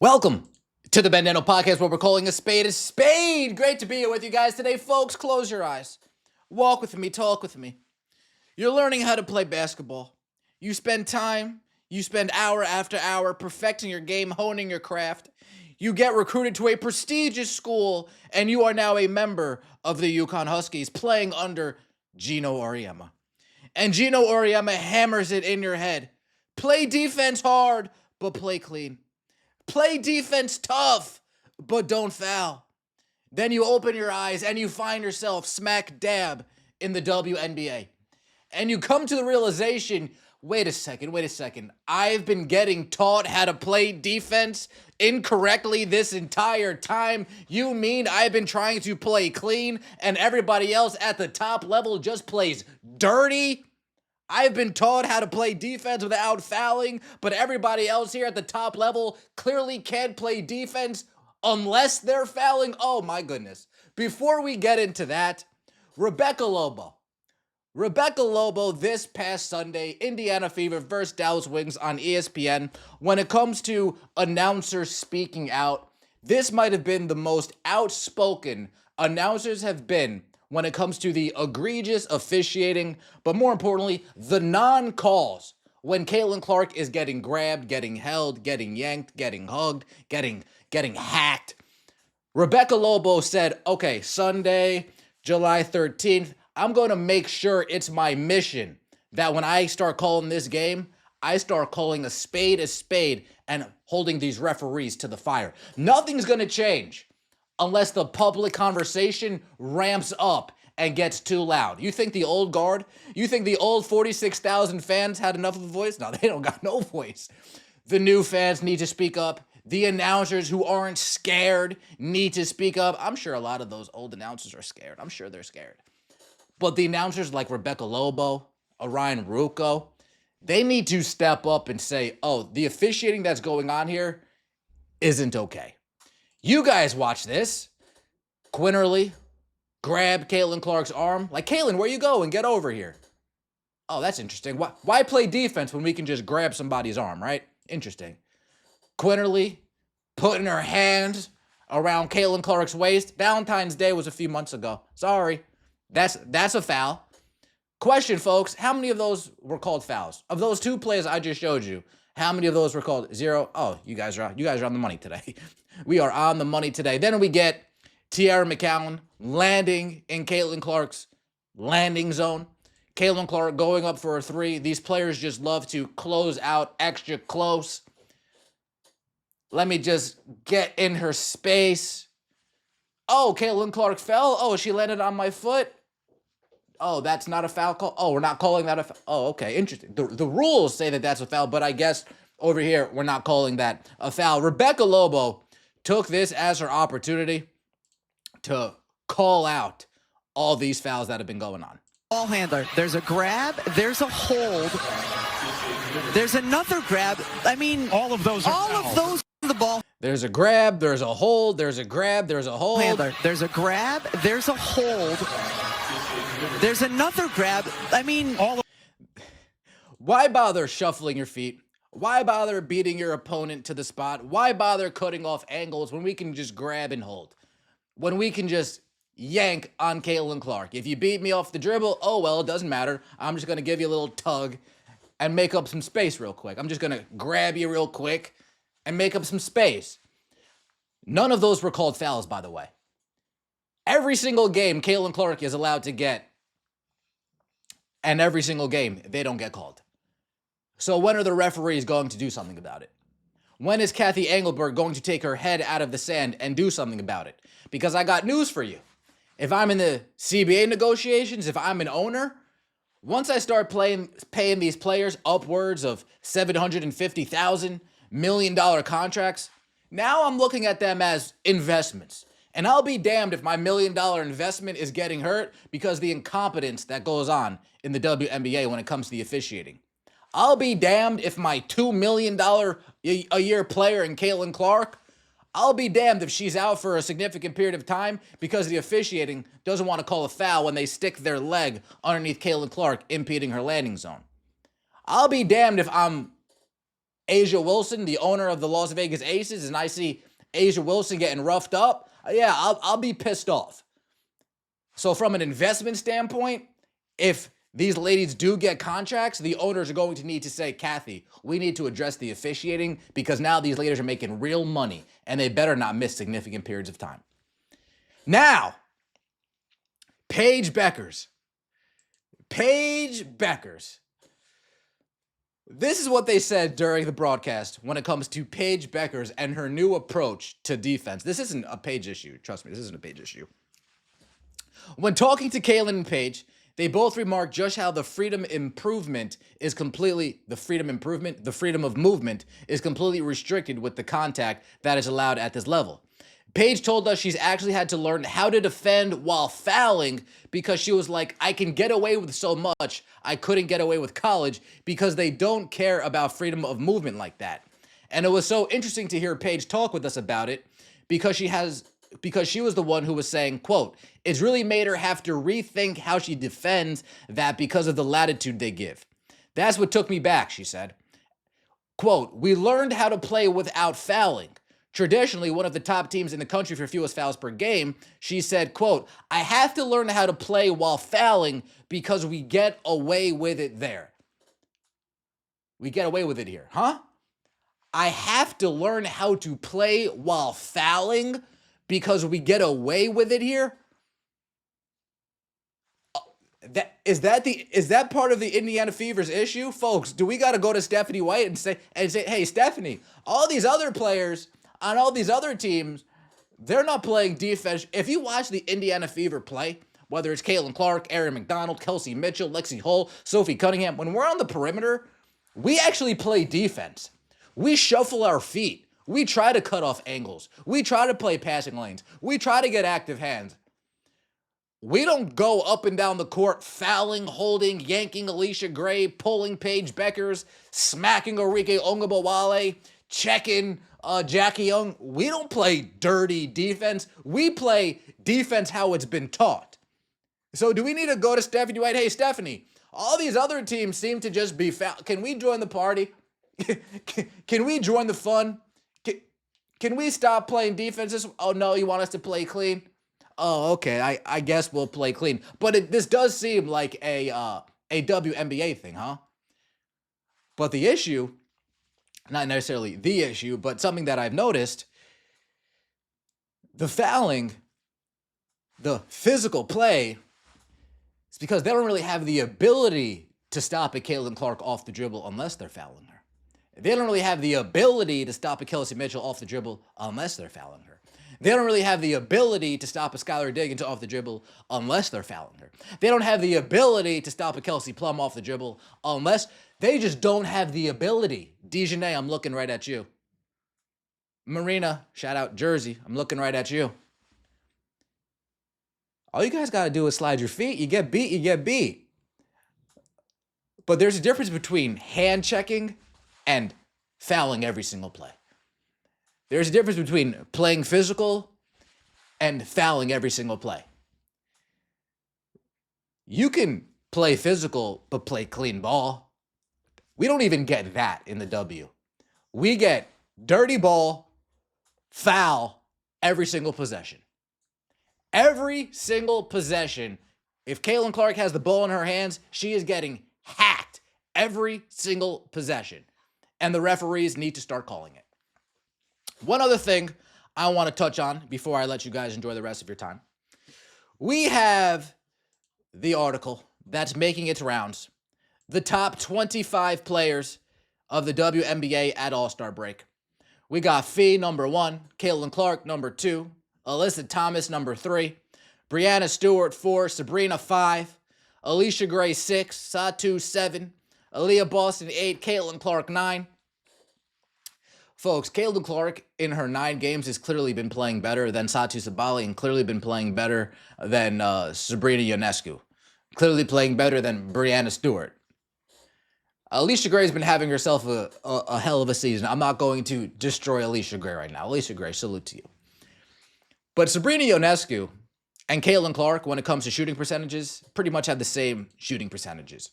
Welcome to the Bandano Podcast, where we're calling a spade a spade. Great to be here with you guys today, folks. Close your eyes. Walk with me, talk with me. You're learning how to play basketball. You spend hour after hour perfecting your game, honing your craft. You get recruited to a prestigious school, and you are now a member of the UConn Huskies playing under Gino Auriemma. And Gino Auriemma hammers it in your head. Play defense hard, but play clean. Play defense tough, but don't foul. Then you open your eyes and you find yourself smack dab in the WNBA. And you come to the realization, wait a second. I've been getting taught how to play defense incorrectly this entire time. You mean I've been trying to play clean and everybody else at the top level just plays dirty? I've been taught how to play defense without fouling, but everybody else here at the top level clearly can't play defense unless they're fouling. Oh my goodness. Before we get into that, Rebecca Lobo this past Sunday, Indiana Fever versus Dallas Wings on ESPN. When it comes to announcers speaking out, this might have been the most outspoken announcers have been when it comes to the egregious officiating, but more importantly, the non-calls when Caitlin Clark is getting grabbed, getting held, getting yanked, getting hugged, getting hacked. Rebecca Lobo said, okay, Sunday, July 13th, I'm going to make sure it's my mission that when I start calling this game, I start calling a spade and holding these referees to the fire. Nothing's going to change unless the public conversation ramps up and gets too loud. You think the old guard, you think the old 46,000 fans had enough of a voice? No, they don't got no voice. The new fans need to speak up. The announcers who aren't scared need to speak up. I'm sure a lot of those old announcers are scared. I'm sure they're scared. But the announcers like Rebecca Lobo, Orion Rucco, they need to step up and say, oh, the officiating that's going on here isn't okay. You guys watch this. Quinterly grabbed Caitlin Clark's arm. Like, Caitlin, where you going? Get over here. Oh, that's interesting. Why play defense when we can just grab somebody's arm, right? Interesting. Quinterly putting her hands around Caitlin Clark's waist. Valentine's Day was a few months ago. Sorry. That's a foul. Question, folks, how many of those were called fouls? Of those two plays I just showed you, how many of those were called? Zero? Oh, you guys are on the money today. We are on the money today. Then we get Tiara McCowan landing in Caitlin Clark's landing zone. Caitlin Clark going up for a three. These players just love to close out extra close. Let me just get in her space. Oh, Caitlin Clark fell. Oh, she landed on my foot. Oh, that's not a foul call. Oh, we're not calling that a foul. Oh, okay, interesting. The rules say that that's a foul, but I guess over here we're not calling that a foul. Rebecca Lobo took this as her opportunity to call out all these fouls that have been going on. Ball handler. There's a grab. There's a hold. There's another grab. I mean, all of those on the ball. There's a grab. There's a hold. There's a grab. There's a hold. Handler. There's a grab. There's a hold. There's another grab. I mean, Why bother shuffling your feet? Why bother beating your opponent to the spot? Why bother cutting off angles when we can just grab and hold? When we can just yank on Caitlin Clark. If you beat me off the dribble, oh, well, it doesn't matter. I'm just going to give you a little tug and make up some space real quick. I'm just going to grab you real quick and make up some space. None of those were called fouls, by the way. Every single game Caitlin Clark is allowed to get, and every single game they don't get called. So when are the referees going to do something about it? When is Kathy Engelberg going to take her head out of the sand and do something about it? Because I got news for you. If I'm in the CBA negotiations, if I'm an owner, once I start paying these players upwards of $750,000 million contracts, now I'm looking at them as investments. And I'll be damned if my $1 million investment is getting hurt because the incompetence that goes on in the WNBA when it comes to the officiating. I'll be damned if my $2 million a year player in Caitlin Clark, I'll be damned if she's out for a significant period of time because the officiating doesn't want to call a foul when they stick their leg underneath Caitlin Clark, impeding her landing zone. I'll be damned if I'm Asia Wilson, the owner of the Las Vegas Aces, and I see Asia Wilson getting roughed up, yeah, I'll be pissed off. So from an investment standpoint, if these ladies do get contracts, the owners are going to need to say, Kathy, we need to address the officiating because now these ladies are making real money and they better not miss significant periods of time. Now, Paige Beckers. Paige Beckers. This is what they said during the broadcast when it comes to Paige Beckers and her new approach to defense. This isn't a Paige issue. Trust me, this isn't a Paige issue. When talking to Kaylin and Paige, they both remarked just how the freedom of movement is completely restricted with the contact that is allowed at this level. Paige told us she's actually had to learn how to defend while fouling because she was like, I can get away with so much I couldn't get away with college because they don't care about freedom of movement like that. And it was so interesting to hear Paige talk with us about it because she was the one who was saying, quote, it's really made her have to rethink how she defends that because of the latitude they give. That's what took me back, she said. Quote, we learned how to play without fouling. Traditionally, one of the top teams in the country for fewest fouls per game, she said, quote, I have to learn how to play while fouling because we get away with it there. We get away with it here, huh? I have to learn how to play while fouling because we get away with it here? Is that part of the Indiana Fever's issue? Folks, do we got to go to Stephanie White and say, hey, Stephanie, all these other players on all these other teams, they're not playing defense. If you watch the Indiana Fever play, whether it's Caitlin Clark, Erin McDonald, Kelsey Mitchell, Lexi Hull, Sophie Cunningham, when we're on the perimeter, we actually play defense. We shuffle our feet. We try to cut off angles. We try to play passing lanes. We try to get active hands. We don't go up and down the court fouling, holding, yanking Alicia Gray, pulling Paige Beckers, smacking Arike Ongabawale, checking Jackie Young. We don't play dirty defense. We play defense how it's been taught. So do we need to go to Stephanie White? Hey, Stephanie, all these other teams seem to just be foul. Can we join the party? Can we join the fun? Can we stop playing defenses? Oh, no, you want us to play clean? Oh, okay, I guess we'll play clean. But this does seem like a WNBA thing, huh? But the issue, not necessarily the issue, but something that I've noticed, the fouling, the physical play, is because they don't really have the ability to stop a Caitlin Clark off the dribble unless they're fouling her. They don't really have the ability to stop a Kelsey Mitchell off the dribble unless they're fouling her. They don't really have the ability to stop a Skylar Diggins off the dribble unless they're fouling her. They don't have the ability to stop a Kelsey Plum off the dribble unless they just don't have the ability. Dejanay, I'm looking right at you. Marina, shout out Jersey, I'm looking right at you. All you guys got to do is slide your feet. You get beat, you get beat. But there's a difference between hand checking and fouling every single play. There's a difference between playing physical and fouling every single play. You can play physical, but play clean ball. We don't even get that in the W. We get dirty ball, foul, every single possession. Every single possession. If Caitlin Clark has the ball in her hands, she is getting hacked every single possession. And the referees need to start calling it. One other thing I want to touch on before I let you guys enjoy the rest of your time. We have the article that's making its rounds. The top 25 players of the WNBA at All-Star break. We got Fee, number 1. Caitlin Clark, number 2. Alyssa Thomas, number 3. Brianna Stewart, 4. Sabrina, 5. Alicia Gray, 6. Satu, 7. Aaliyah Boston, 8. Caitlin Clark, 9. Folks, Caitlin Clark in her 9 games has clearly been playing better than Satu Sabali and clearly been playing better than Sabrina Ionescu. Clearly playing better than Brianna Stewart. Alicia Gray's been having herself a hell of a season. I'm not going to destroy Alicia Gray right now. Alicia Gray, salute to you. But Sabrina Ionescu and Caitlin Clark, when it comes to shooting percentages, pretty much have the same shooting percentages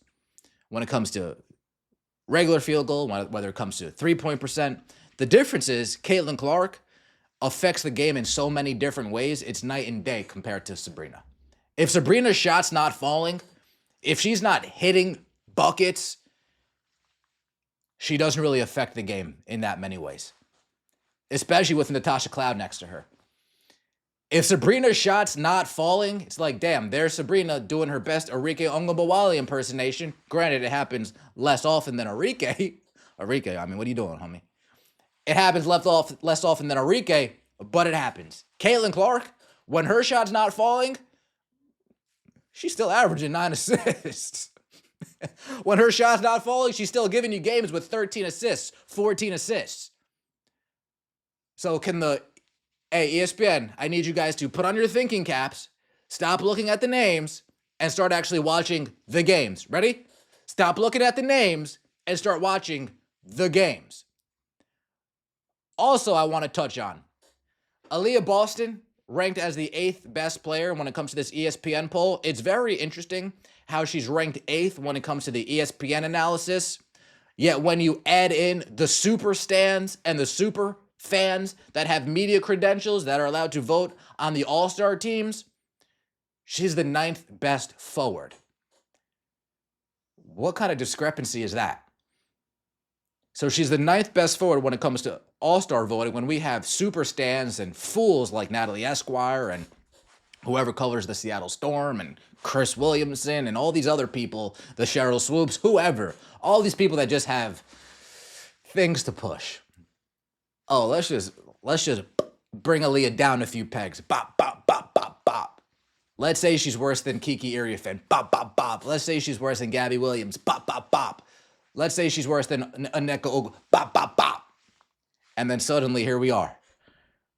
when it comes to regular field goal, whether it comes to three-point percent. The difference is Caitlin Clark affects the game in so many different ways. It's night and day compared to Sabrina. If Sabrina's shot's not falling, if she's not hitting buckets, she doesn't really affect the game in that many ways, especially with Natasha Cloud next to her. If Sabrina's shot's not falling, it's like, damn, there's Sabrina doing her best Arike Ongobawale impersonation. Granted, it happens less often than Arike. Arike, I mean, what are you doing, homie? It happens less often than Arike, but it happens. Caitlin Clark, when her shot's not falling, she's still averaging 9 assists. When her shot's not falling, she's still giving you games with 13 assists, 14 assists. So hey, ESPN, I need you guys to put on your thinking caps, stop looking at the names, and start actually watching the games. Ready? Stop looking at the names and start watching the games. Also, I want to touch on Aaliyah Boston, ranked as the 8th best player when it comes to this ESPN poll. It's very interesting how she's ranked 8th when it comes to the ESPN analysis. Yet when you add in the super stands and the super fans that have media credentials that are allowed to vote on the all-star teams, she's the 9th best forward. What kind of discrepancy is that? So she's the 9th best forward when it comes to all-star voting when we have super stands and fools like Natalie Esquire and whoever covers the Seattle Storm and Chris Williamson and all these other people, the Cheryl Swoops, whoever, all these people that just have things to push. Oh, let's just bring Aaliyah down a few pegs. Bop, bop, bop, bop, bop. Let's say she's worse than Kiki Iriafen. Bop, bop, bop. Let's say she's worse than Gabby Williams. Bop, bop, bop. Let's say she's worse than Aneka Ogu. Bop, bop, bop. And then suddenly here we are.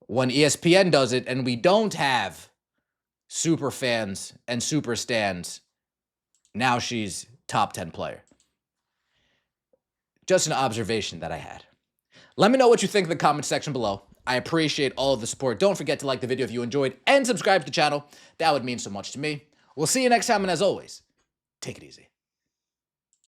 When ESPN does it and we don't have super fans and super stands, now she's top 10 player. Just an observation that I had. Let me know what you think in the comment section below. I appreciate all of the support. Don't forget to like the video if you enjoyed and subscribe to the channel. That would mean so much to me. We'll see you next time, and as always, take it easy.